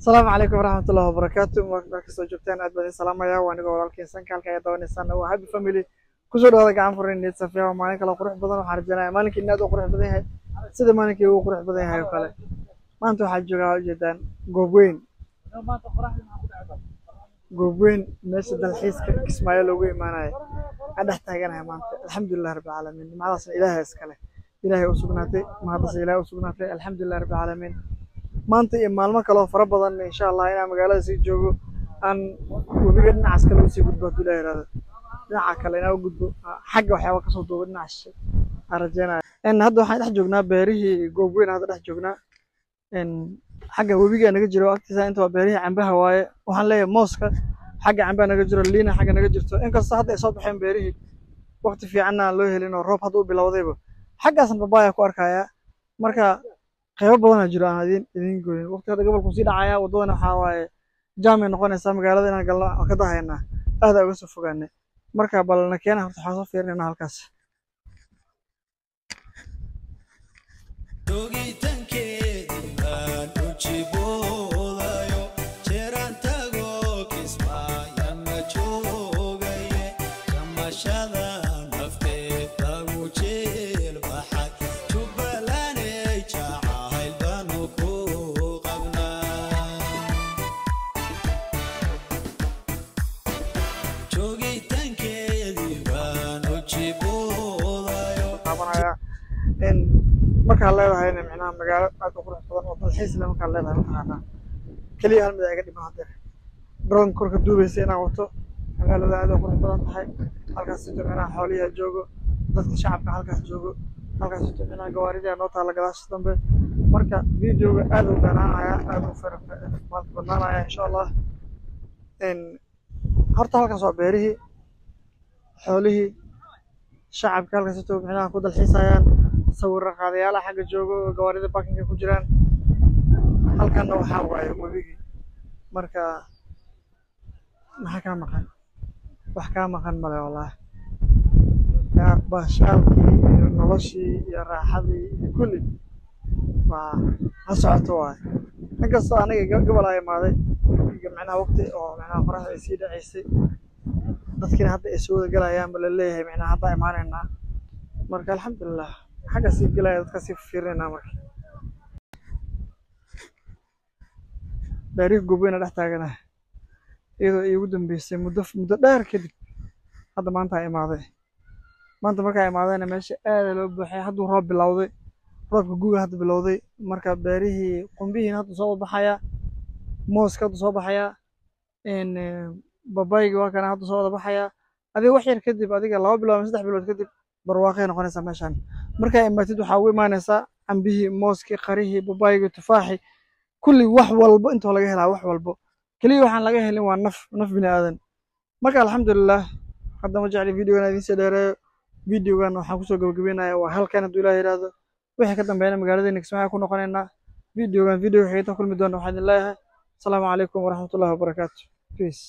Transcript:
السلام عليكم ورحمة الله وبركاته. مركز جبتين أدبني سلام يا وأنا قول لك إنسان كالك يا دواني سنة وهابي فاميلي كسر هذا قام فرين نيت سفيا ومالك لو قرح بدن وحرجنا مالك الناس وقرح بدن هاي سيد مالك هو قرح بدن هاي وكله ما أنتوا حجوا جدا جوبين جوبين ناس الحيس كسمايل وقوي معنا أنا أحتاجنا ما الحمد لله رب العالمين ما رأس إله إسكاله إلهي وسبناتي ما رأس إله وسبناتي الحمد لله رب العالمين maanta iyo maalmo kale oo fara badan insha Allah inaan magaalada sii joogo aan webiga dhinacaas kale u sii gudbo Ilaahay raado dhinaca kale inaan u gudbo xagga waxyaabo ka soo duubo dhinacaas arjana hadda waxaan dhex joognaa beerihii goobweyn hadda dhex joognaa xagga webiga naga jiro agtiisa inta waa beerihii cambaha waaye waxaan leeyahay mooska xagga cambaha naga jiro liina xagga naga jirto inkastoo hadda ay soo baxeen beerihii waqti fiican aan loo helin oo roob hadda u bilowdayba xaggaasan babaaya ku arkaya marka qaybo badan jiro aan idin gooyin waqti hada gobolku sii dhacaya wadadana waxa waaye jaamay noqonaysa magaalada inaan galno ka dahayna aad uga soo fogaanay marka balna keenay horta waxa soo fiirnayna halkaas marka leedahay macnaha magaalo aad u qurux badan oo dalxiis leh marka leedahay waxaana kaliya hal mid ay ka dhiman hadda drone korka duubaysa inaan wato magaalada aad u qurux badan tahay halkaas sidoo kale xoolihiisa joogo dadka shacabka halkaas joogo halkaas sidoo kale gawaarida noo taala gadaasha dambe marka videoga aad u dheeraanaya aad u farabanaanaya insha Allah horta halkaas waa beerihii xoolihii shacabka halkaas sidoo kale ku dalxiisayaan sawir qaadayaal xagga joogo gawaarida parking ku jiraan halkan waxa waaye wabigi marka maxaa ka maqan wax ka maqan male wallahi ya bashaalkii noloshii iyo raaxadii kulli waa socoto waay inkastoo aniga gobol ay imaaday macnaha waqti oo macnaha qoraxda ay sii dhacaysay dadkina hadda ay soo galayaan bal leeyahay macnaha hadda imaanayna marka alxamdulillah حاجة سجلها يتكسي في فيرنا مرة باريخ جوبينا رح تاجنا إذا يودن بيسي مدة دار كده هذا ما أنت عاي ماضي ما أنت مركا عاي ماضي أنا ماشي لو بحي حد وراب بالعوضي راب جوجل هاد بالعوضي مركا باريه قم به هاد تصاب بحياة موسك هاد تصاب بحياة إن باباي جوا كان هاد تصاب بحياة هذه وحير كده بعدين الله بلا مسدح بالوقت كده barwaaqay noqonaysa meeshan marka imaatid waxa uu imaanaysa ambihii mooski qarihi babayga tufaaxi kulli wax walba inta laga helaa wax walba kaliya waxaan laga helin waa naf bini aadan marka alxamdulillah hadda ma jecli videogan idin soo dheereeyo videogan waxaan ku soo gabagabeynayaa waa halkan haduu ilaahay yiraahdo wixii ka dambeeyna magaalada Kismaayo ku noqonaynaa videogan video xigta kulmi doona waxaan leeyahay asalaamu calaykum waraxmatullahi wabarakaatu peace